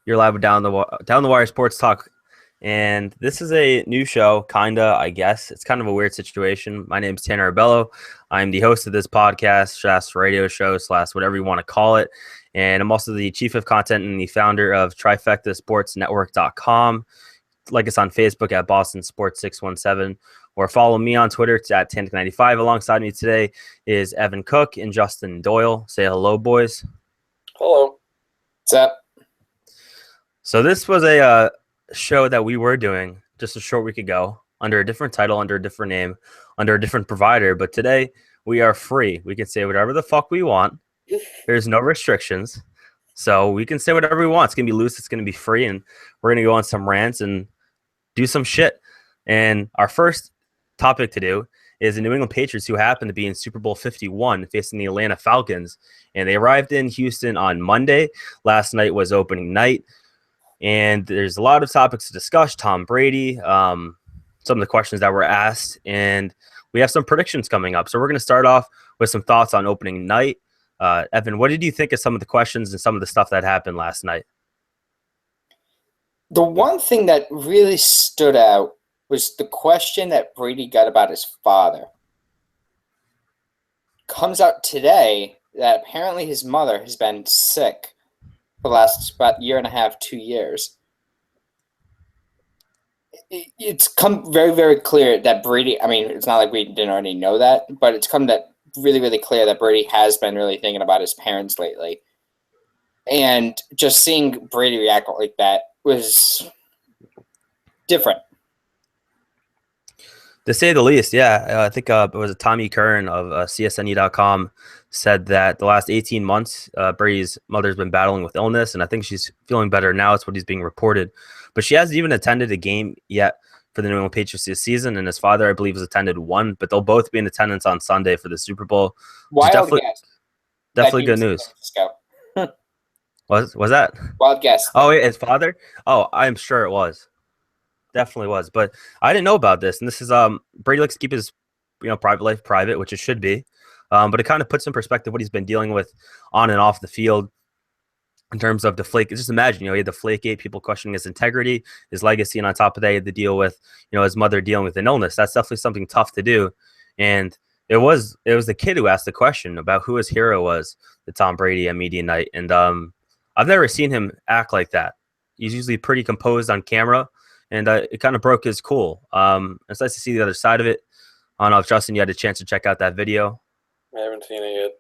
You're live with Down the Wire Sports Talk, and this is a new show, kinda. I guess it's kind of a weird situation. My name's Tanner Abello. I'm the host of this podcast, slash radio show, slash whatever you want to call it, and I'm also the chief of content and the founder of TrifectaSportsNetwork.com. Like us on Facebook at Boston Sports 617, or follow me on Twitter at Tantic95. Alongside me today is Evan Cook and Justin Doyle. Say hello, boys. Hello. What's up? So this was a show that we were doing just a short week ago under a different title, under a different name, under a different provider. But today we are free. We can say whatever the fuck we want. There's no restrictions. So we can say whatever we want. It's going to be loose. It's going to be free. And we're going to go on some rants and do some shit. And our first topic to do is the New England Patriots, who happen to be in Super Bowl 51 facing the Atlanta Falcons. And they arrived in Houston on Monday. Last night was opening night. And there's a lot of topics to discuss. Tom Brady, some of the questions that were asked, and we have some predictions coming up. So we're going to start off with some thoughts on opening night. Evan, what did you think of some of the questions and some of the stuff that happened last night? The one thing that really stood out was the question that Brady got about his father. Comes out today that apparently his mother has been sick for the last about year and a half, 2 years. It's come very, very clear that Brady, I mean, it's not like we didn't already know that, but it's come that really, really clear that Brady has been really thinking about his parents lately. And just seeing Brady react like that was different. To say the least, yeah. I think it was Tommy Kern of CSNE.com said that the last 18 months, Brady's mother's been battling with illness, and I think she's feeling better now. It's what he's being reported. But she hasn't even attended a game yet for the New England Patriots this season, and his father, I believe, has attended one, but they'll both be in attendance on Sunday for the Super Bowl. Wild guess. Definitely good news. Was that? Wild guess. Oh, wait, his father? Oh, I'm sure it was. Definitely was, but I didn't know about this. And this is Brady likes to keep his private life private, which it should be. But it kind of puts in perspective what he's been dealing with on and off the field in terms of Deflate. Just imagine, he had Deflategate, people questioning his integrity, his legacy, and on top of that, he had to deal with his mother dealing with an illness. That's definitely something tough to do. And it was the kid who asked the question about who his hero was, the Tom Brady at media night. And I've never seen him act like that. He's usually pretty composed on camera. And it kind of broke his cool. It's nice to see the other side of it. I don't know if, Justin, you had a chance to check out that video. I haven't seen it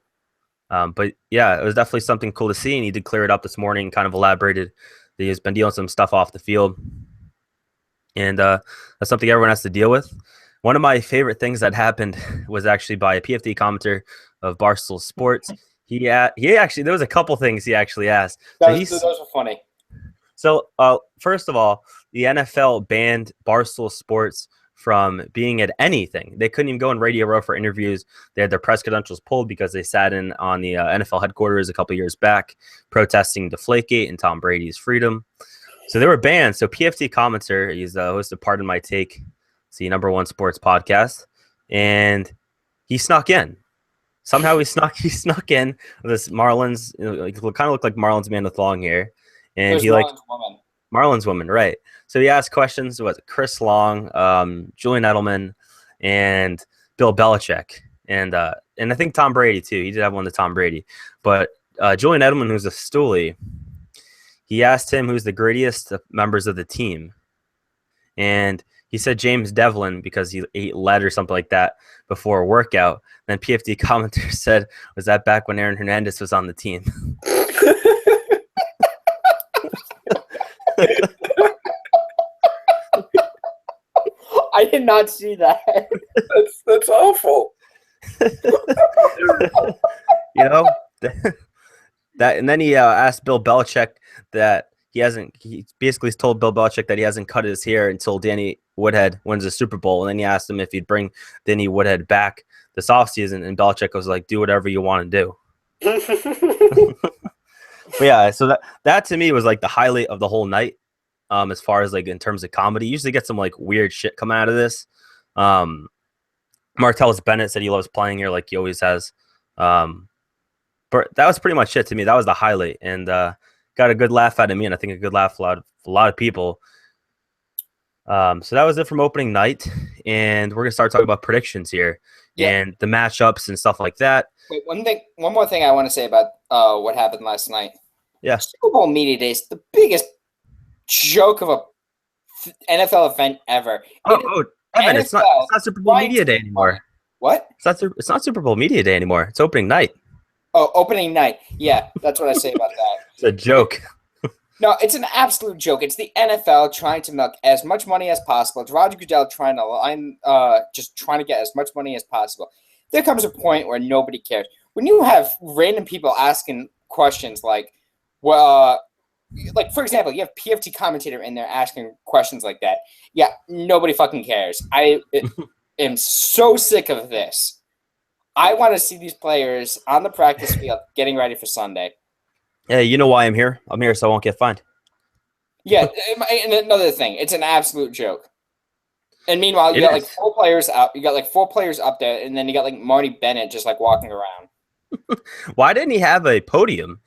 yet. But, yeah, it was definitely something cool to see. And he did clear it up this morning, kind of elaborated that he's been dealing with some stuff off the field. And that's something everyone has to deal with. One of my favorite things that happened was actually by a PFD commenter of Barstool Sports. He actually, there was a couple things he actually asked. Those were funny. So, first of all, the NFL banned Barstool Sports from being at anything. They couldn't even go in Radio Row for interviews. They had their press credentials pulled because they sat in on the NFL headquarters a couple years back protesting Deflategate and Tom Brady's freedom. So they were banned. So PFT commenter, he's the host of Pardon My Take, it's the #1 sports podcast, and he snuck in. Somehow he snuck in with this Marlins, kind of looked like Marlins man with long hair. And he Marlins woman, right? So he asked questions. Was Chris Long, Julian Edelman, and Bill Belichick, and I think Tom Brady too. He did have one to Tom Brady, but Julian Edelman, who's a stoolie, he asked him who's the greatest members of the team, and he said James Devlin because he ate lead or something like that before a workout. And then PFD commenter said, "Was that back when Aaron Hernandez was on the team?" I did not see that. That's awful. That, and then he asked Bill Belichick that he basically told Bill Belichick that he hasn't cut his hair until Danny Woodhead wins the Super Bowl. And then he asked him if he'd bring Danny Woodhead back this offseason. And Belichick was like, "Do whatever you want to do." But yeah, so that to me was like the highlight of the whole night. As far as like in terms of comedy, you usually get some like weird shit come out of this. Martellus Bennett said he loves playing here like he always has. But that was pretty much it to me. That was the highlight, and got a good laugh out of me, and I think a good laugh a lot of people. So that was it from opening night, and we're gonna start talking about predictions here and the matchups and stuff like that. Wait, one more thing I want to say about what happened last night. Yeah, Super Bowl Media Day is the biggest joke of a NFL event ever. Evan, it's not Super Bowl Media Day anymore. What? It's not Super Bowl Media Day anymore. It's opening night. Oh, opening night. Yeah, that's what I say about that. It's a joke. No, it's an absolute joke. It's the NFL trying to milk as much money as possible. It's Roger Goodell trying to get as much money as possible. There comes a point where nobody cares. When you have random people asking questions like, well, like for example, you have PFT commentator in there asking questions like that. Yeah, nobody fucking cares. I am so sick of this. I want to see these players on the practice field getting ready for Sunday. Yeah, you know why I'm here. I'm here so I won't get fined. Yeah, and another thing, it's an absolute joke. And meanwhile, you got like 4 players up. You got like 4 players up there, and then you got like Marty Bennett just like walking around. Why didn't he have a podium?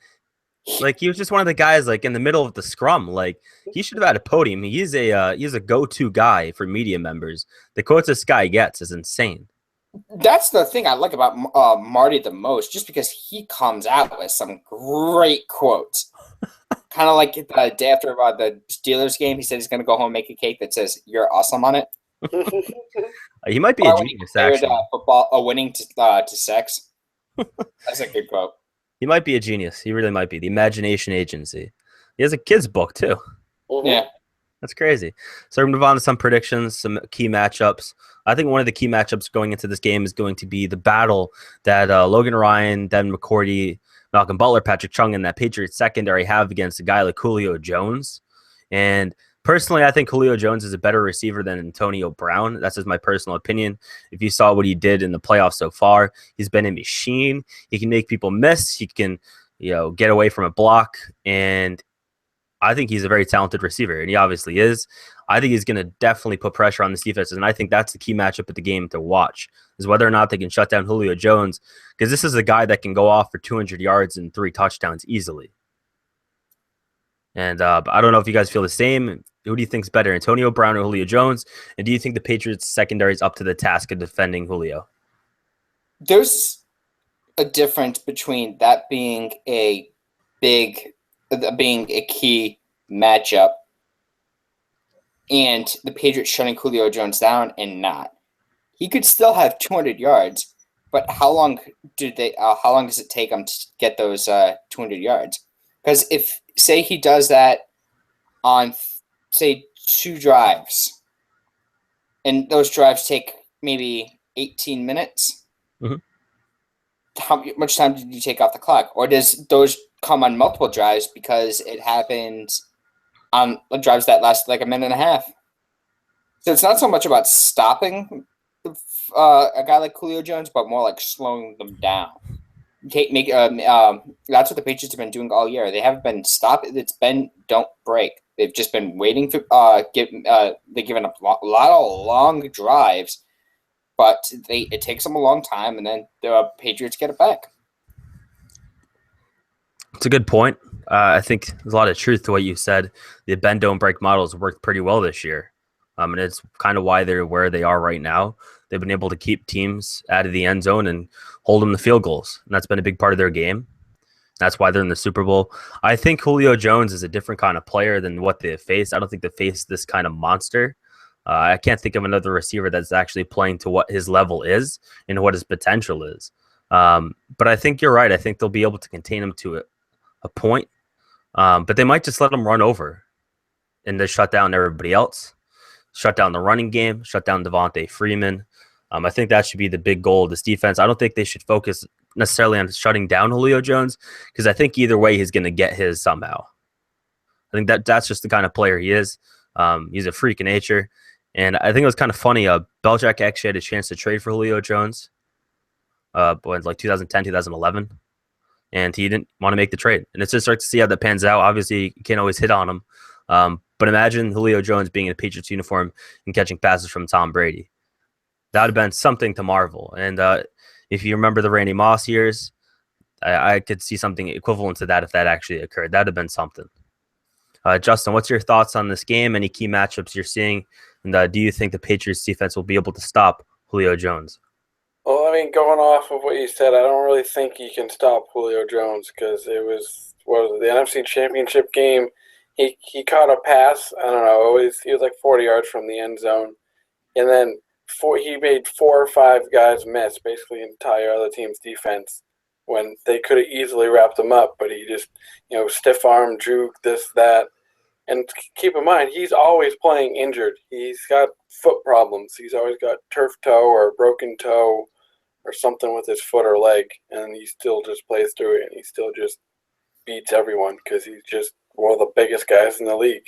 Like he was just one of the guys like in the middle of the scrum. Like he should have had a podium. He's a go-to guy for media members. The quotes this guy gets is insane. That's the thing I like about Marty the most, just because he comes out with some great quotes. Kind of like the day after the Steelers game, he said he's going to go home and make a cake that says "You're awesome" on it. He might be a genius, actually. Football, winning to sex. That's a good quote. He might be a genius. He really might be. The Imagination Agency. He has a kid's book, too. Yeah. That's crazy. So we're going to move on to some predictions, some key matchups. I think one of the key matchups going into this game is going to be the battle that Logan Ryan, Devin McCourty, Malcolm Butler, Patrick Chung, and that Patriots secondary have against a guy like Julio Jones. And personally, I think Julio Jones is a better receiver than Antonio Brown. That's just my personal opinion. If you saw what he did in the playoffs so far, he's been a machine. He can make people miss. He can, get away from a block. And I think he's a very talented receiver, and he obviously is. I think he's going to definitely put pressure on this defense, and I think that's the key matchup of the game to watch, is whether or not they can shut down Julio Jones, because this is a guy that can go off for 200 yards and 3 touchdowns easily. And I don't know if you guys feel the same. Who do you think is better, Antonio Brown or Julio Jones? And do you think the Patriots secondary is up to the task of defending Julio? There's a difference between that being a key matchup and the Patriots shutting Julio Jones down and not. He could still have 200 yards, but how long does it take him to get those 200 yards? Because if, say, he does that on, say, 2 drives, and those drives take maybe 18 minutes, how much time did you take off the clock? Or does those come on multiple drives because it happens on drives that last like a minute and a half? So it's not so much about stopping a guy like Julio Jones, but more like slowing them down. That's what the Patriots have been doing all year. They haven't been stopping. It's been don't break. They've just been waiting for they've given up a lot of long drives, but it takes them a long time, and then the Patriots get it back. It's a good point. I think there's a lot of truth to what you said. The bend don't break models worked pretty well this year, and it's kind of why they're where they are right now. They've been able to keep teams out of the end zone and hold them to field goals, and that's been a big part of their game. That's why they're in the Super Bowl. I think Julio Jones is a different kind of player than what they faced. I don't think they faced this kind of monster. I can't think of another receiver that's actually playing to what his level is and what his potential is. But I think you're right. I think they'll be able to contain him to a point, but they might just let him run over and they shut down everybody else, shut down the running game, shut down Devontae Freeman. I think that should be the big goal of this defense. I don't think they should focus necessarily on shutting down Julio Jones, because I think either way he's going to get his somehow. I think that's just the kind of player he is. He's a freak of nature. And I think it was kind of funny. Belichick actually had a chance to trade for Julio Jones like 2010, 2011. And he didn't want to make the trade. And it's just hard to see how that pans out. Obviously, you can't always hit on him. But imagine Julio Jones being in a Patriots uniform and catching passes from Tom Brady. That would have been something to marvel. And if you remember the Randy Moss years, I could see something equivalent to that if that actually occurred. That'd have been something. Justin, what's your thoughts on this game? Any key matchups you're seeing? And do you think the Patriots defense will be able to stop Julio Jones? Well, I mean, going off of what you said, I don't really think you can stop Julio Jones because it was the NFC Championship game. He caught a pass. I don't know. He was like 40 yards from the end zone, and then he made 4 or 5 guys miss, basically entire other team's defense, when they could have easily wrapped him up. But he just, stiff arm, juke, this, that. And keep in mind, he's always playing injured. He's got foot problems. He's always got turf toe or broken toe or something with his foot or leg, and he still just plays through it, and he still just beats everyone because he's just one of the biggest guys in the league,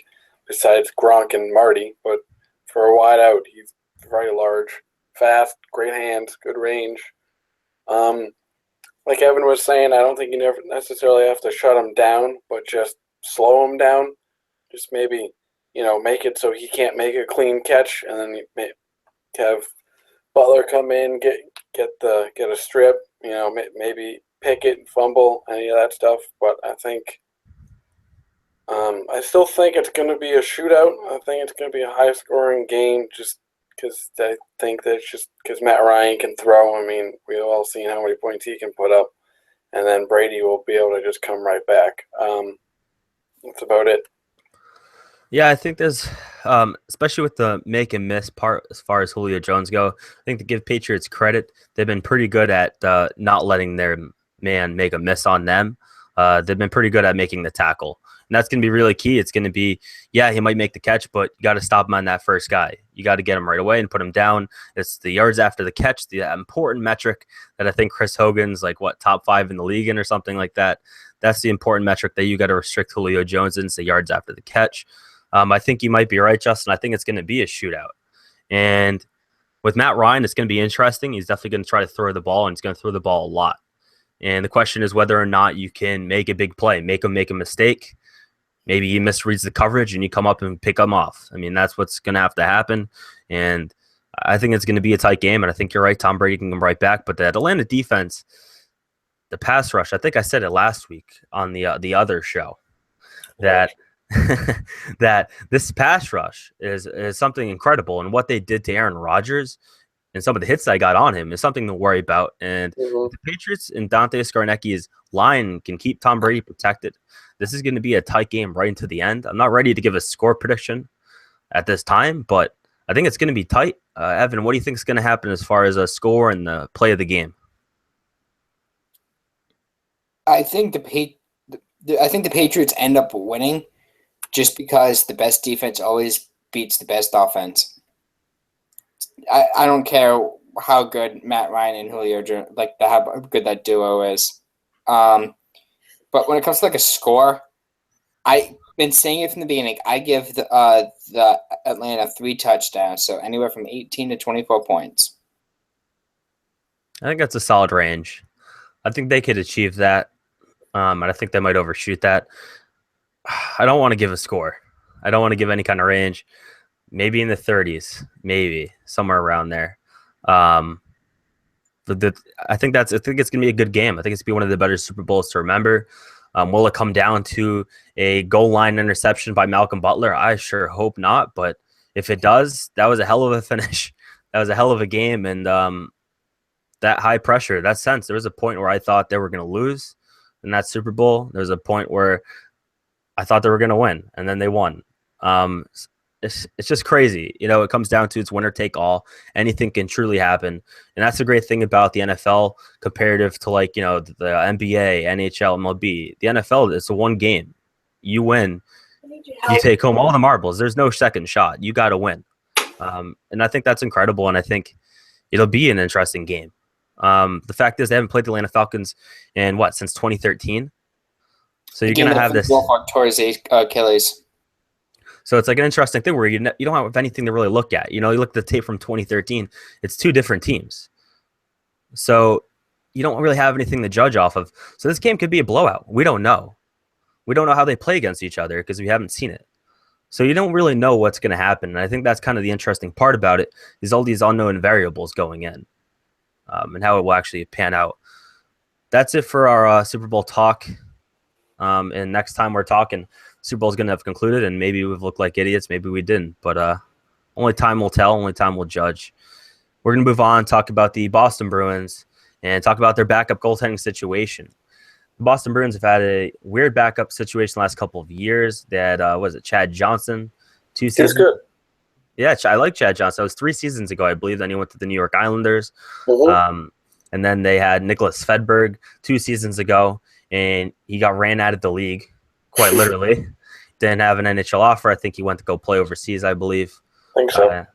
besides Gronk and Marty. But for a wide out, he's very large, fast, great hands, good range. Like Evan was saying, I don't think you never necessarily have to shut him down, but just slow him down. Just maybe, make it so he can't make a clean catch, and then have Butler come in, get a strip, maybe pick it, fumble, any of that stuff. But I think, I still think it's going to be a shootout. I think it's going to be a high-scoring game, just because I think that's just because Matt Ryan can throw. I mean, we've all seen how many points he can put up, and then Brady will be able to just come right back. That's about it. Yeah, I think there's, especially with the make and miss part as far as Julio Jones go, I think to give Patriots credit, they've been pretty good at not letting their man make a miss on them. They've been pretty good at making the tackle. And that's going to be really key. It's going to be, he might make the catch, but you got to stop him on that first guy. You got to get him right away and put him down. It's the yards after the catch, the important metric that I think Chris Hogan's top 5 in the league in or something like that. That's the important metric that you got to restrict Julio Jones in, the yards after the catch. I think you might be right, Justin. I think it's going to be a shootout. And with Matt Ryan, it's going to be interesting. He's definitely going to try to throw the ball, and he's going to throw the ball a lot. And the question is whether or not you can make a big play, make him make a mistake. Maybe he misreads the coverage and you come up and pick him off. I mean, that's what's going to have to happen. And I think it's going to be a tight game. And I think you're right. Tom Brady can come right back. But that Atlanta defense, the pass rush, I think I said it last week on the other show, that that this pass rush is something incredible. And what they did to Aaron Rodgers and some of the hits that I got on him is something to worry about. And the Patriots and Dante Scarnecchi's line can keep Tom Brady protected. This is going to be a tight game right into the end. I'm not ready to give a score prediction at this time, but I think it's going to be tight. Evan, what do you think is going to happen as far as a score and the play of the game? I think the Patriots end up winning just because the best defense always beats the best offense. I don't care how good Matt Ryan and Julio, how good that duo is. But when it comes to a score, I've been saying it from the beginning. I give the Atlanta 3 touchdowns, so anywhere from 18 to 24 points. I think that's a solid range. I think they could achieve that, and I think they might overshoot that. I don't want to give a score. I don't want to give any kind of range. Maybe in the 30s, maybe somewhere around there. I think it's going to be a good game. I think it's going to be one of the better Super Bowls to remember. Will it come down to a goal line interception by Malcolm Butler? I sure hope not. But if it does, that was a hell of a finish. That was a hell of a game. And that high pressure, that sense, there was a point where I thought they were going to lose in that Super Bowl. There was a point where I thought they were going to win, and then they won. It's just crazy. It comes down to it's winner take all. Anything can truly happen. And that's the great thing about the NFL comparative to the NBA, NHL, MLB. The NFL, it's a one game. You win, you take home all the marbles. There's no second shot. You got to win. And I think that's incredible. And I think it'll be an interesting game. The fact is they haven't played the Atlanta Falcons in since 2013. So you're going to have this. Towards Achilles. So it's an interesting thing where you don't have anything to really look at. You look at the tape from 2013. It's 2 different teams. So you don't really have anything to judge off of. So this game could be a blowout. We don't know. We don't know how they play against each other because we haven't seen it. So you don't really know what's going to happen. And I think that's kind of the interesting part about it is all these unknown variables going in and how it will actually pan out. that's it for our Super Bowl talk. And next time we're talking, Super Bowl is going to have concluded, and maybe we've looked like idiots, maybe we didn't. But only time will tell. Only time will judge. We're going to move on, talk about the Boston Bruins, and talk about their backup goaltending situation. The Boston Bruins have had a weird backup situation the last couple of years. They had, Chad Johnson, 2 seasons. He's good. Yeah, I like Chad Johnson. That was 3 seasons ago, I believe. Then he went to the New York Islanders. And then they had Nicholas Fedberg 2 seasons ago, and he got ran out of the league, quite literally. Didn't have an NHL offer. I think he went to go play overseas, I believe. I think so.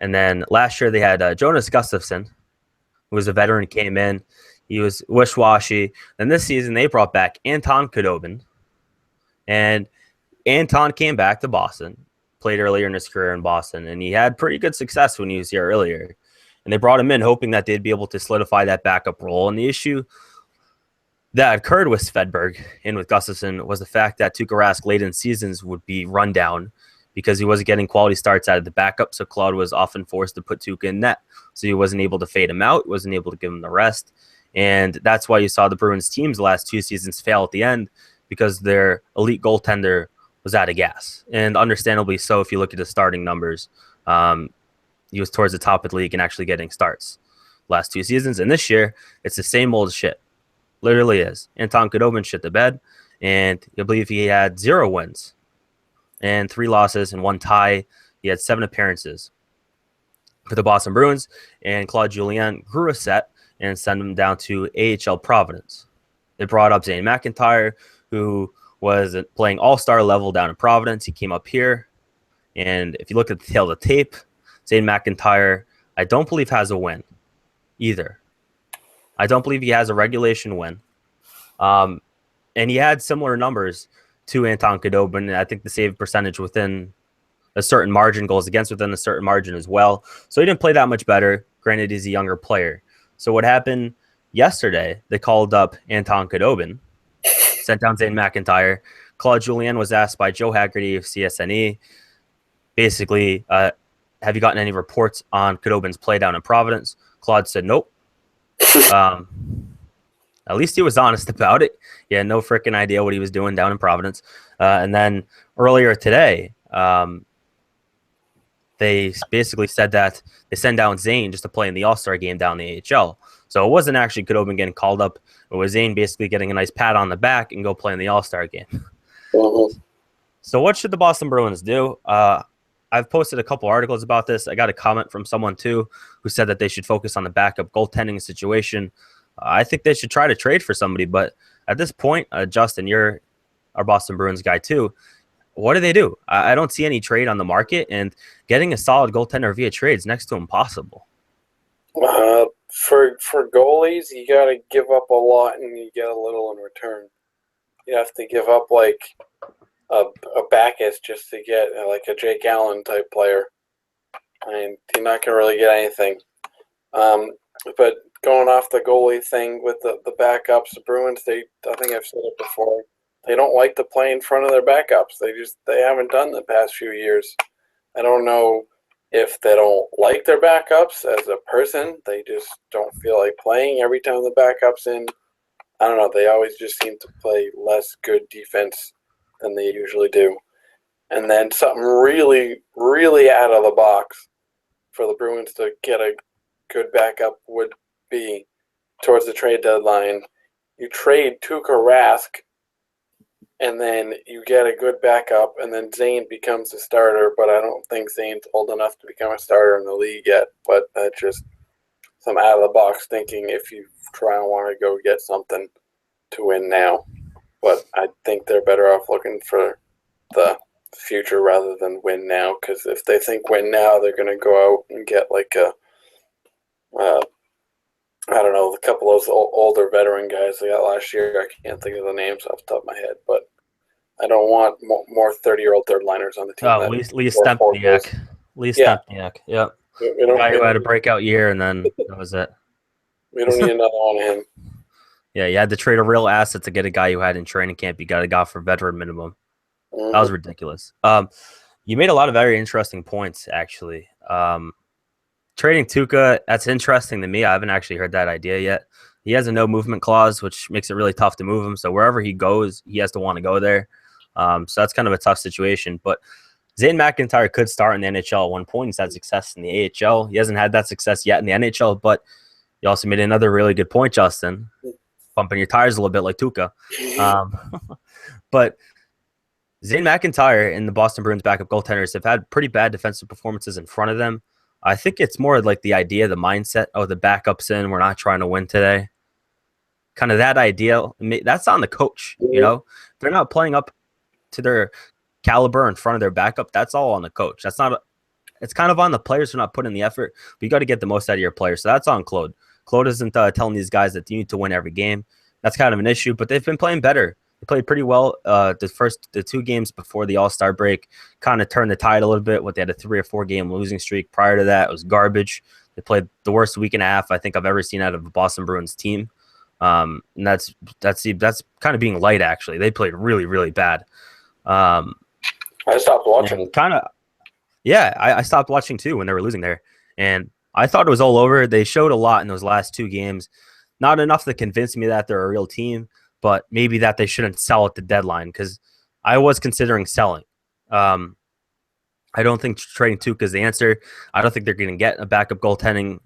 And then last year they had Jonas Gustafsson, who was a veteran, came in. He was wishy-washy. Then this season they brought back Anton Khudobin. And Anton came back to Boston, played earlier in his career in Boston, and he had pretty good success when he was here earlier. And they brought him in hoping that they'd be able to solidify that backup role. And the issue that occurred with Svedberg and with Gustafsson was the fact that Tuukka Rask late in seasons would be run down because he wasn't getting quality starts out of the backup. So Claude was often forced to put Tuukka in net. So he wasn't able to fade him out. He wasn't able to give him the rest. And that's why you saw the Bruins teams the last 2 seasons fail at the end, because their elite goaltender was out of gas. And understandably so, if you look at his starting numbers, he was towards the top of the league and actually getting starts last 2 seasons. And this year, it's the same old shit. Literally is. Anton Khudobin shit the bed, and I believe he had 0 wins and 3 losses and 1 tie. He had 7 appearances for the Boston Bruins, and Claude Julien grew a set and sent him down to AHL Providence. They brought up Zane McIntyre, who was playing all-star level down in Providence. He came up here, and if you look at the tail of the tape, Zane McIntyre, I don't believe has a win either. I don't believe he has a regulation win. And he had similar numbers to Anton Khudobin. I think the save percentage within a certain margin, goals against within a certain margin as well. So he didn't play that much better. Granted, he's a younger player. So what happened yesterday, they called up Anton Khudobin, sent down Zane McIntyre. Claude Julien was asked by Joe Haggerty of CSNE, basically, have you gotten any reports on Khudobin's play down in Providence? Claude said nope. At least he was honest about it. He had no freaking idea what he was doing down in Providence. And then earlier today, they basically said that they sent down Zane just to play in the All-Star game down in the AHL. So it wasn't actually Khudobin getting called up. It was Zane basically getting a nice pat on the back and go play in the All-Star game. So what should the Boston Bruins do? I've posted a couple articles about this. I got a comment from someone, too, who said that they should focus on the backup goaltending situation. I think they should try to trade for somebody. But at this point, Justin, you're our Boston Bruins guy, too. What do they do? I don't see any trade on the market, and getting a solid goaltender via trade is next to impossible. For goalies, you got to give up a lot, and you get a little in return. You have to give up, like, a Backus just to get like a Jake Allen type player. I mean, you're not going to really get anything. But going off the goalie thing with the backups, the Bruins, I think I've said it before, they don't like to play in front of their backups. They haven't done the past few years. I don't know if they don't like their backups as a person. They just don't feel like playing every time the backup's in. I don't know. They always just seem to play less good defense than they usually do. And then something really, really out of the box for the Bruins to get a good backup would be towards the trade deadline. You trade Tuukka Rask, and then you get a good backup, and then Zane becomes a starter, but I don't think Zane's old enough to become a starter in the league yet. But that's just some out-of-the-box thinking if you try and want to go get something to win now. But I think they're better off looking for the future rather than win now, because if they think win now, they're going to go out and get like I don't know, a couple of those older veteran guys they got last year. I can't think of the names off the top of my head, but I don't want more 30-year-old third liners on the team. Oh, Lee Stempniak. Lee Stempniak, yep. The guy who had a breakout year, and then that was it. We don't need another one of him. Yeah, you had to trade a real asset to get a guy who had in training camp. You got a guy for veteran minimum. Mm-hmm. That was ridiculous. You made a lot of very interesting points, actually. Trading Tuukka, that's interesting to me. I haven't actually heard that idea yet. He has a no movement clause, which makes it really tough to move him. So wherever he goes, he has to want to go there. So that's kind of a tough situation. But Zane McIntyre could start in the NHL at one point. He's had success in the AHL. He hasn't had that success yet in the NHL, but you also made another really good point, Justin, pumping your tires a little bit like Tuukka. But Zane McIntyre and the Boston Bruins backup goaltenders have had pretty bad defensive performances in front of them. I think it's more like the idea, the mindset, oh, the backup's in, we're not trying to win today. Kind of that idea, that's on the coach, you know? If they're not playing up to their caliber in front of their backup, that's all on the coach. It's kind of on the players who are not putting the effort, but you got to get the most out of your players. So that's on Claude. Claude isn't telling these guys that you need to win every game. That's kind of an issue, but they've been playing better. They played pretty well the 2 games before the All-Star break, kind of turned the tide a little bit. They had a 3 or 4 game losing streak. Prior to that, it was garbage. They played the worst week and a half I think I've ever seen out of a Boston Bruins team. And that's kind of being light, actually. They played really, really bad. I stopped watching. I stopped watching too when they were losing there. And I thought it was all over. They showed a lot in those last 2 games. Not enough to convince me that they're a real team, but maybe that they shouldn't sell at the deadline, because I was considering selling. I don't think trading Tuukka is the answer. I don't think they're going to get a backup goaltending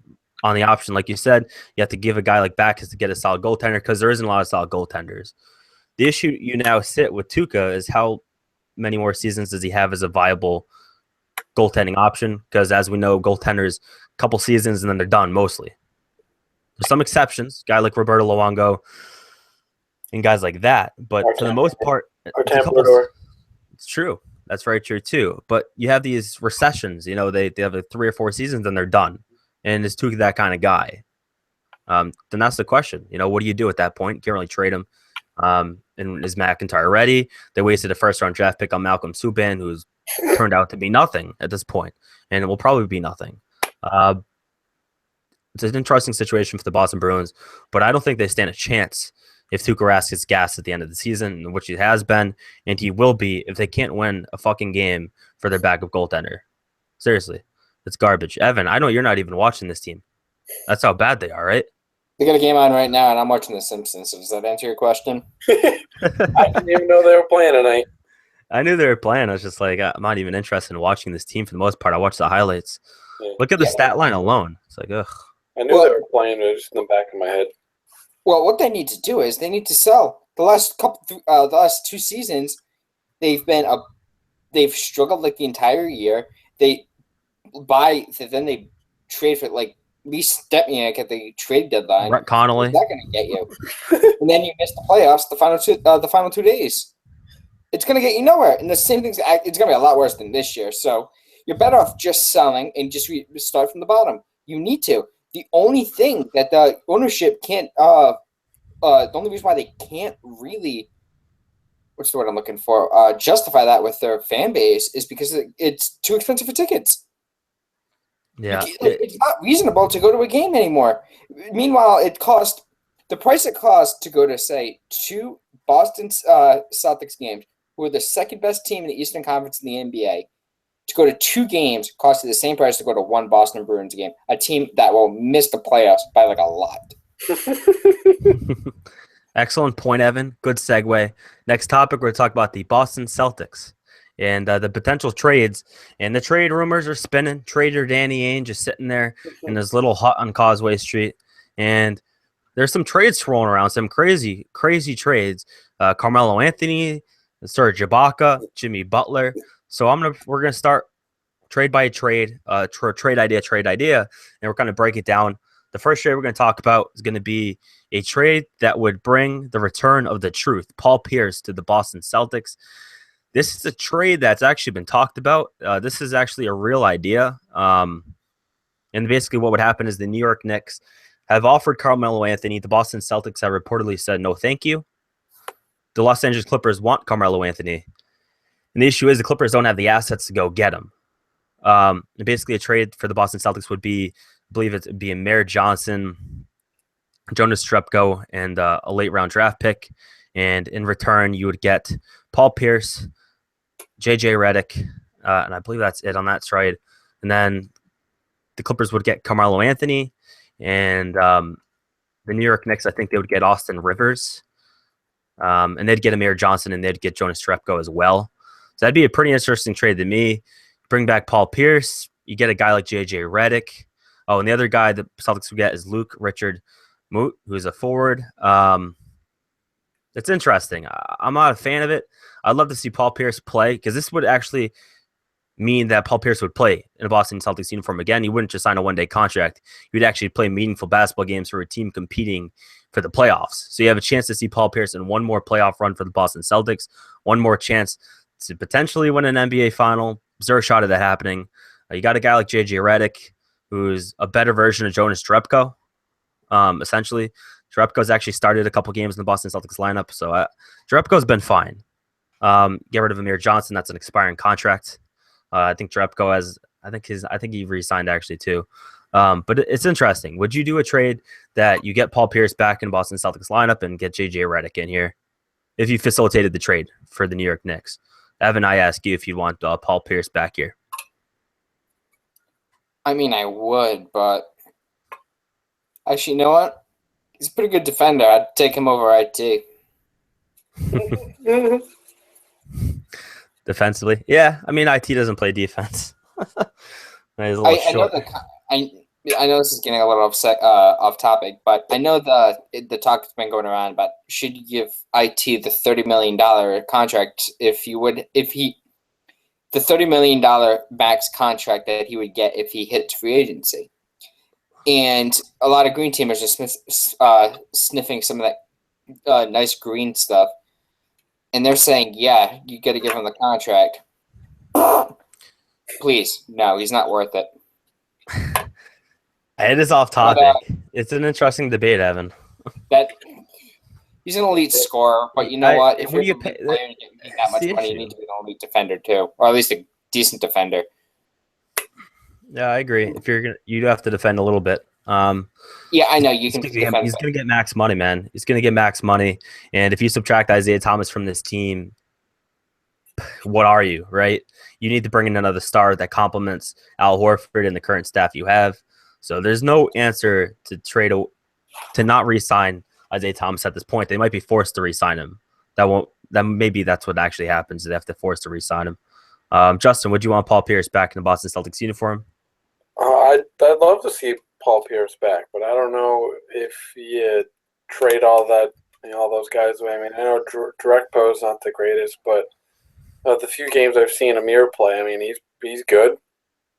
on the option. Like you said, you have to give a guy like Backes to get a solid goaltender, because there isn't a lot of solid goaltenders. The issue you now sit with Tuukka is how many more seasons does he have as a viable goaltending option? Because as we know, goaltenders, a couple seasons and then they're done mostly. There's some exceptions, guy like Roberto Luongo and guys like that, but for the most part, it's true. That's very true too. But you have these recessions, you know, they have 3 or 4 seasons and they're done. And is Tuukka that kind of guy? Then that's the question. You know, what do you do at that point? You can't really trade him. And is McIntyre ready? They wasted a first-round draft pick on Malcolm Subban, who's turned out to be nothing at this point, and it will probably be nothing. It's an interesting situation for the Boston Bruins, but I don't think they stand a chance if Tuukka Rask gets gassed at the end of the season, which he has been, and he will be if they can't win a fucking game for their backup goaltender. Seriously, it's garbage. Evan, I know you're not even watching this team. That's how bad they are, right? They got a game on right now, and I'm watching The Simpsons. So does that answer your question? I didn't even know they were playing tonight. I knew they were playing. I was just like, I'm not even interested in watching this team for the most part. I watch the highlights. Yeah. Look at the stat line alone. It's like, ugh. I knew they were playing, but it was just in the back of my head. Well, what they need to do is they need to sell. The last 2 seasons, they've struggled like the entire year. Then they trade for like Lee Stepniak at the trade deadline. Brett Connolly. Is that going to get you? And then you miss the playoffs the final 2 days. It's going to get you nowhere. And the same thing's it's going to be a lot worse than this year. So you're better off just selling and just start from the bottom. You need to. The only thing that the ownership can't the only reason why they can't really what's the word I'm looking for justify that with their fan base is because it's too expensive for tickets. Yeah, it's not reasonable to go to a game anymore. Meanwhile, the price it costs to go to, say, 2 Boston Celtics games, who are the second best team in the Eastern Conference in the NBA, to go to 2 games costs the same price to go to 1 Boston Bruins game, a team that will miss the playoffs by like a lot. Excellent point, Evan. Good segue. Next topic, we're going to talk about the Boston Celtics and the potential trades. And the trade rumors are spinning. Trader Danny Ainge is sitting there in his little hut on Causeway Street. And there's some trades swirling around, some crazy, crazy trades. Carmelo Anthony, Serge Ibaka, Jimmy Butler. So we're gonna start trade by trade, trade idea, and we're gonna break it down. The first trade we're gonna talk about is gonna be a trade that would bring the return of the truth, Paul Pierce, to the Boston Celtics. This is a trade that's actually been talked about. This is actually a real idea. And basically what would happen is the New York Knicks have offered Carmelo Anthony. The Boston Celtics have reportedly said no thank you. The Los Angeles Clippers want Carmelo Anthony. And the issue is the Clippers don't have the assets to go get him. And basically a trade for the Boston Celtics would be, I believe it'd be Amir Johnson, Jonas Strepko, and a late round draft pick. And in return, you would get Paul Pierce, JJ Redick, and I believe that's it on that trade. And then the Clippers would get Carmelo Anthony, and the New York Knicks, I think they would get Austin Rivers, and they'd get Amir Johnson, and they'd get Jonas Trepko as well. So that'd be a pretty interesting trade to me. Bring back Paul Pierce. You get a guy like J.J. Redick. Oh, and the other guy the Celtics would get is Luke Richard Moot, who is a forward. It's interesting. I'm not a fan of it. I'd love to see Paul Pierce play because this would actually mean that Paul Pierce would play in a Boston Celtics uniform again. He wouldn't just sign a one-day contract. He would actually play meaningful basketball games for a team competing for the playoffs. So you have a chance to see Paul Pierce in one more playoff run for the Boston Celtics, one more chance to potentially win an NBA final. Is there a shot of that happening? You got a guy like J.J. Redick, who's a better version of Jonas Trepko, essentially. Trepko's actually started a couple games in the Boston Celtics lineup, so Trepko's been fine. Get rid of Amir Johnson. That's an expiring contract. I think Trepko has. I think he re-signed actually too. But it's interesting. Would you do a trade that you get Paul Pierce back in Boston Celtics lineup and get J.J. Redick in here if you facilitated the trade for the New York Knicks? Evan, I ask you if you want Paul Pierce back here. I mean, I would, but actually, you know what? He's a pretty good defender. I'd take him over IT. Defensively, yeah. I mean, IT doesn't play defense. He's a little short. I know this is getting a little off topic, but I know the talk has been going around about should you give IT the $30 million contract the $30 million max contract that he would get if he hits free agency. And a lot of green teamers are sniffing some of that nice green stuff. And they're saying, yeah, you got to give him the contract. Please, no, he's not worth it. It is off topic. It's an interesting debate, Evan. He's an elite scorer, but you know what? If you're you a player and you get that much money, you need to be an elite defender too, or at least a decent defender. Yeah, I agree. If you have to defend a little bit. Yeah, I know you can. He's going to get max money, man. He's going to get max money, and if you subtract Isaiah Thomas from this team, what are you, right? You need to bring in another star that complements Al Horford and the current staff you have. So there's no answer to not re-sign Isaiah Thomas at this point. They might be forced to re-sign him. Maybe that's what actually happens. They have to force to re-sign him. Justin, would you want Paul Pierce back in the Boston Celtics uniform? I'd love to see Paul Pierce back, but I don't know if you trade all those guys away. I mean, I know Drekpo's not the greatest, but the few games I've seen Amir play, I mean, he's good.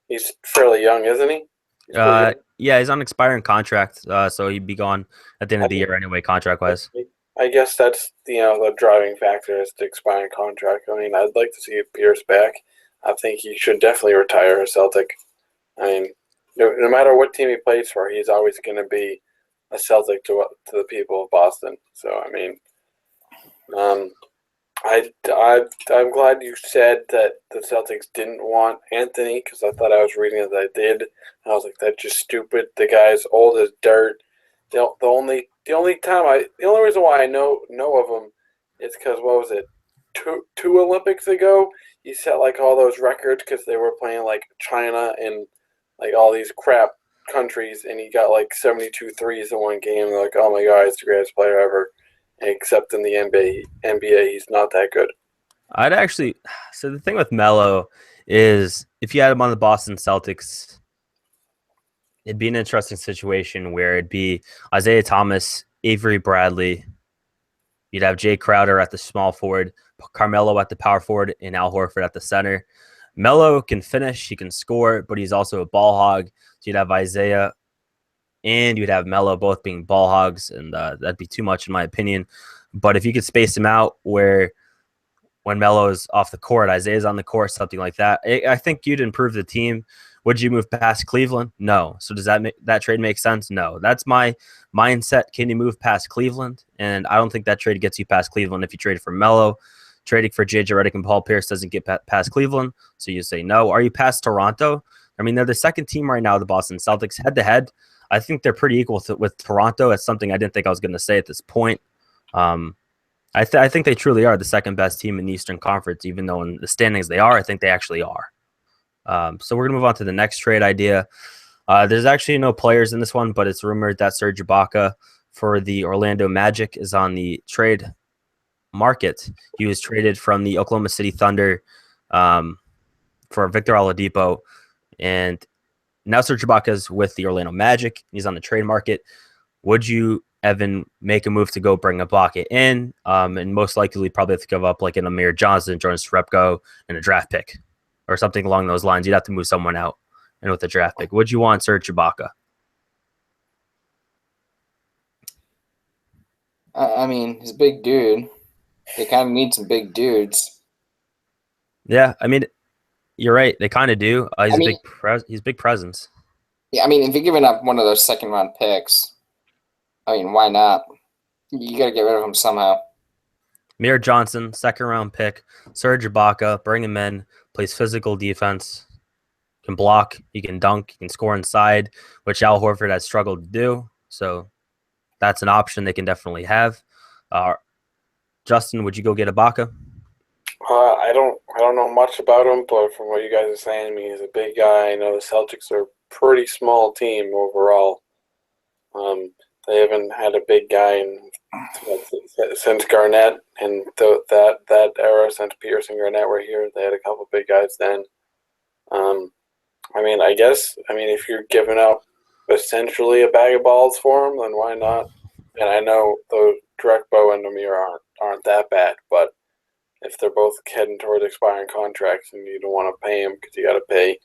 He's fairly young, isn't he? Yeah, he's on an expiring contract, so he'd be gone at the end of the year anyway, contract-wise. I guess that's the driving factor is the expiring contract. I mean, I'd like to see Pierce back. I think he should definitely retire a Celtic. I mean, no matter what team he plays for, he's always going to be a Celtic to the people of Boston. So I mean, I'm glad you said that the Celtics didn't want Anthony because I thought I was reading that they did. I was like, that's just stupid. The guy's old as dirt. The only reason why I know of him is because what was it, two Olympics ago? He set like all those records because they were playing like China and like all these crap countries, and he got like 72 threes in one game. They're like, oh my God, he's the greatest player ever. Except in the NBA, he's not that good. So the thing with Melo is if you had him on the Boston Celtics, it'd be an interesting situation where it'd be Isaiah Thomas, Avery Bradley. You'd have Jay Crowder at the small forward, Carmelo at the power forward, and Al Horford at the center. Melo can finish, he can score, but he's also a ball hog. So you'd have Isaiah and you'd have Melo both being ball hogs, and that'd be too much in my opinion. But if you could space them out where when Melo's off the court, Isaiah's on the court, something like that, I think you'd improve the team. Would you move past Cleveland? No. So does that trade make sense? No. That's my mindset. Can you move past Cleveland? And I don't think that trade gets you past Cleveland if you trade for Melo. Trading for J.J. Redick and Paul Pierce doesn't get past Cleveland. So you say no. Are you past Toronto? I mean, they're the second team right now, the Boston Celtics. Head-to-head, I think they're pretty equal with Toronto. That's something I didn't think I was going to say at this point. I think they truly are the second best team in the Eastern Conference, even though in the standings they are. I think they actually are. So we're going to move on to the next trade idea. There's actually no players in this one, but it's rumored that Serge Ibaka for the Orlando Magic is on the trade market. He was traded from the Oklahoma City Thunder for Victor Oladipo, and now Serge Ibaka is with the Orlando Magic. He's on the trade market. Would you, Evan, make a move to go bring Ibaka in? And most likely probably have to give up like an Amir Johnson, Jordan Srepko, and a draft pick or something along those lines. You'd have to move someone out and with a draft pick. Would you want Serge Ibaka? I mean, he's a big dude. They kind of need some big dudes. Yeah, I mean, you're right. They kind of do. He's big presence. Yeah, I mean, if you're giving up one of those second-round picks, I mean, why not? You got to get rid of him somehow. Amir Johnson, second-round pick. Serge Ibaka, bring him in, plays physical defense, can block, he can dunk, he can score inside, which Al Horford has struggled to do. So that's an option they can definitely have. Justin, would you go get Ibaka? I don't know much about him, but from what you guys are saying, I mean, he's a big guy. I know the Celtics are a pretty small team overall. They haven't had a big guy since Garnett, and that era, since Pierce and Garnett were here, they had a couple big guys then. I mean, if you're giving up essentially a bag of balls for him, then why not? And I know the Drekbo and Amir aren't that bad, but if they're both heading towards expiring contracts and you don't want to pay them because you got to pay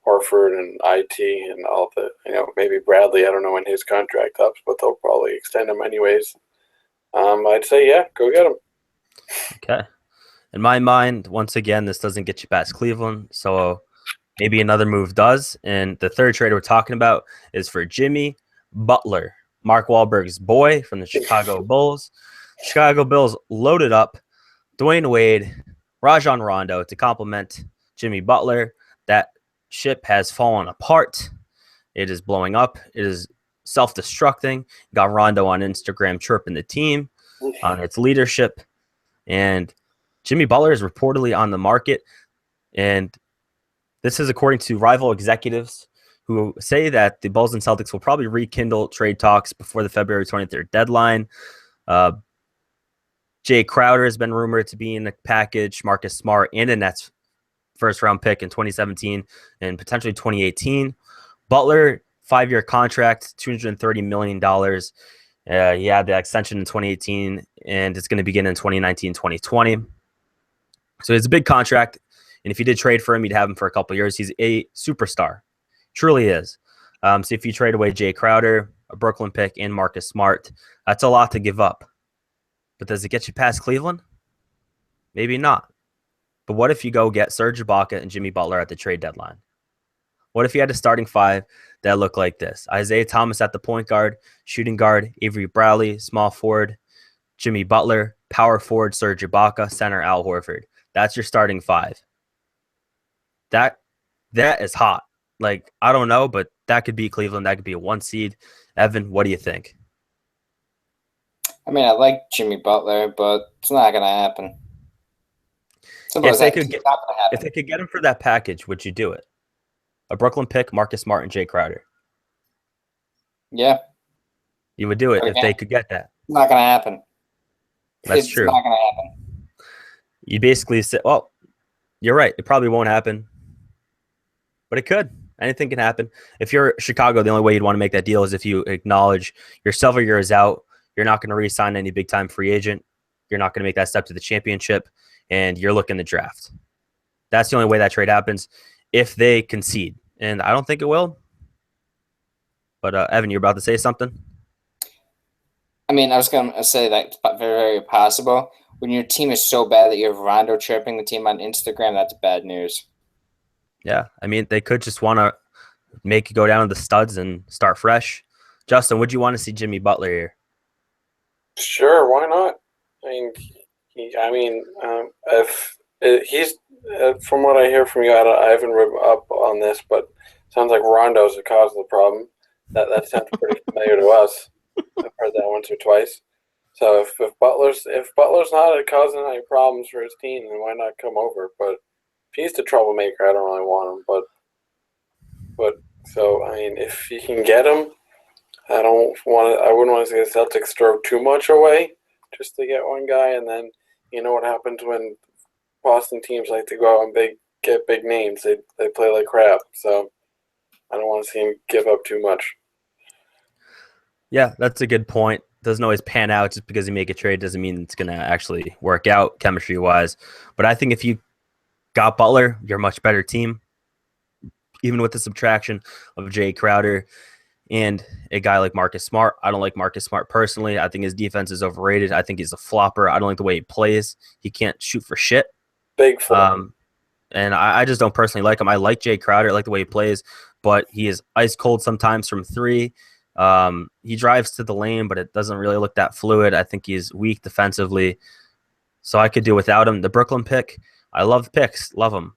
Horford and IT and all the, maybe Bradley, I don't know when his contract ups, but they'll probably extend him anyways. I'd say, yeah, go get him. Okay. In my mind, once again, this doesn't get you past Cleveland, so maybe another move does. And the third trade we're talking about is for Jimmy Butler, Mark Wahlberg's boy from the Chicago Bulls. Chicago Bulls loaded up Dwayne Wade, Rajon Rondo to complement Jimmy Butler. That ship has fallen apart. It is blowing up. It is self-destructing. Got Rondo on Instagram chirping the team on its leadership. And Jimmy Butler is reportedly on the market. And this is according to rival executives who say that the Bulls and Celtics will probably rekindle trade talks before the February 23rd deadline. Jay Crowder has been rumored to be in the package, Marcus Smart, and a Nets first-round pick in 2017 and potentially 2018. Butler, 5-year contract, $230 million. He had the extension in 2018, and it's going to begin in 2019-2020. So it's a big contract, and if you did trade for him, you'd have him for a couple of years. He's a superstar. Truly is. So if you trade away Jay Crowder, a Brooklyn pick, and Marcus Smart, that's a lot to give up. But does it get you past Cleveland? Maybe not. But what if you go get Serge Ibaka and Jimmy Butler at the trade deadline? What if you had a starting five that looked like this? Isaiah Thomas at the point guard, shooting guard, Avery Bradley, small forward, Jimmy Butler, power forward, Serge Ibaka, center, Al Horford. That's your starting five. That is hot. Like, I don't know, but that could be Cleveland. That could be a 1 seed. Evan, what do you think? I mean, I like Jimmy Butler, but it's not going to happen. If they could get him for that package, would you do it? A Brooklyn pick, Marcus Smart, and Jay Crowder. Yeah. You would do it if they could get that. It's not going to happen. That's true. It's not going to happen. You basically say, well, you're right. It probably won't happen. But it could. Anything can happen. If you're Chicago, the only way you'd want to make that deal is if you acknowledge your several years out. You're not going to re-sign any big-time free agent. You're not going to make that step to the championship, and you're looking to draft. That's the only way that trade happens if they concede. And I don't think it will. But, Evan, you're about to say something? I mean, I was going to say that it's very, very possible. When your team is so bad that you have Rondo chirping the team on Instagram, that's bad news. Yeah, I mean, they could just want to make you go down to the studs and start fresh. Justin, would you want to see Jimmy Butler here? Sure, why not? If he's from what I hear from you, I haven't read up on this, but it sounds like Rondo's the cause of the problem. That sounds pretty familiar to us. I've heard that once or twice. So if Butler's not causing any problems for his team, then why not come over? But if he's the troublemaker, I don't really want him. But so I mean, if you can get him, I wouldn't want to see the Celtics throw too much away just to get one guy, and then you know what happens when Boston teams like to go out and get big names. They play like crap, so I don't want to see him give up too much. Yeah, that's a good point. Doesn't always pan out. Just because you make a trade doesn't mean it's going to actually work out chemistry-wise. But I think if you got Butler, you're a much better team, even with the subtraction of Jay Crowder and a guy like Marcus Smart. I don't like Marcus Smart personally. I think his defense is overrated. I think he's a flopper. I don't like the way he plays. He can't shoot for shit. Big flop. And I just don't personally like him. I like Jay Crowder. I like the way he plays, but he is ice cold sometimes from three. He drives to the lane, but it doesn't really look that fluid. I think he's weak defensively, so I could do without him. The Brooklyn pick, I love picks, love them,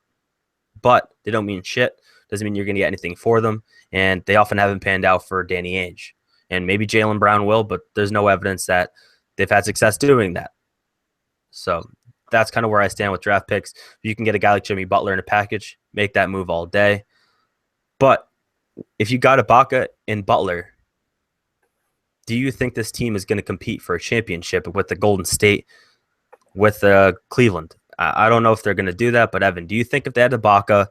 but they don't mean shit. Doesn't mean you're going to get anything for them, and they often haven't panned out for Danny Ainge. And maybe Jaylen Brown will, but there's no evidence that they've had success doing that. So that's kind of where I stand with draft picks. If you can get a guy like Jimmy Butler in a package, make that move all day. But if you got Ibaka and Butler, do you think this team is going to compete for a championship with the Golden State, with Cleveland? I don't know if they're going to do that, but Evan, do you think if they had Ibaka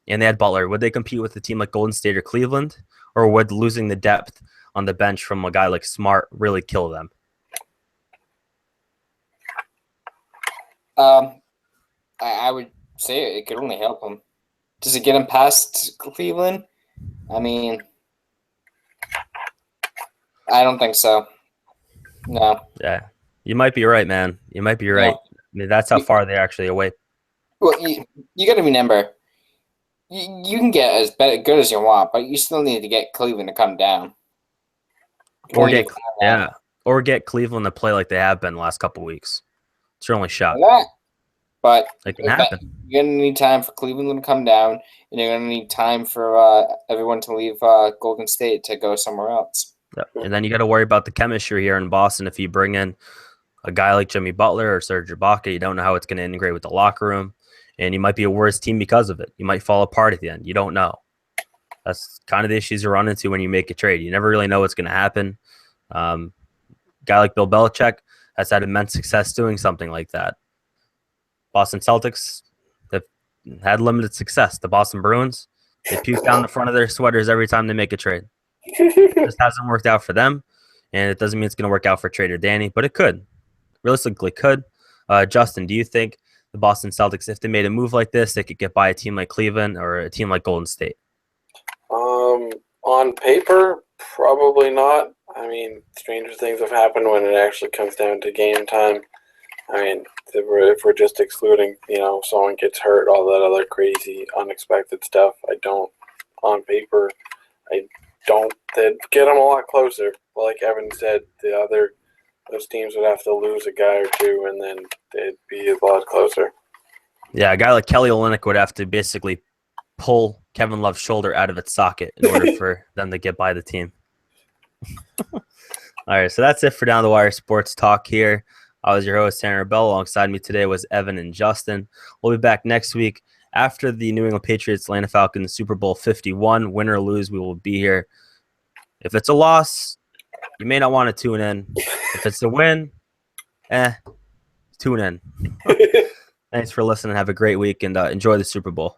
and they had Butler, would they compete with a team like Golden State or Cleveland, or would losing the depth on the bench from a guy like Smart really kill them? I would say it could only help them. Does it get them past Cleveland? I mean, I don't think so. No. Yeah, you might be right, man. You might be right. I mean, that's how far they're actually away. Well, you got to remember, you can get as good as you want, but you still need to get Cleveland to come down. Or get Cleveland to play like they have been the last couple of weeks. It's your only shot. But it can happen. You're going to need time for Cleveland to come down, and you're going to need time for everyone to leave Golden State to go somewhere else. Yep. And then you got to worry about the chemistry here in Boston. If you bring in a guy like Jimmy Butler or Serge Ibaka, you don't know how it's going to integrate with the locker room, and you might be a worse team because of it. You might fall apart at the end. You don't know. That's kind of the issues you run into when you make a trade. You never really know what's going to happen. Guy like Bill Belichick has had immense success doing something like that. Boston Celtics have had limited success. The Boston Bruins, they puke down the front of their sweaters every time they make a trade. It just hasn't worked out for them, and it doesn't mean it's going to work out for Trader Danny, but it could. Realistically, could. Justin, do you think the Boston Celtics, if they made a move like this, they could get by a team like Cleveland or a team like Golden State? On paper, probably not. I mean, stranger things have happened when it actually comes down to game time. I mean, if we're just excluding, someone gets hurt, all that other crazy, unexpected stuff, on paper, they'd get them a lot closer. Like Evan said, those teams would have to lose a guy or two, and then they'd be a lot closer. Yeah, a guy like Kelly Olynyk would have to basically pull Kevin Love's shoulder out of its socket in order for them to get by the team. All right, so that's it for Down the Wire Sports Talk here. I was your host, Tanner Bell. Alongside me today was Evan and Justin. We'll be back next week after the New England Patriots, Atlanta Falcons, Super Bowl 51. Win or lose, we will be here. If it's a loss, you may not want to tune in. If it's a win, tune in. Thanks for listening. Have a great week, and enjoy the Super Bowl.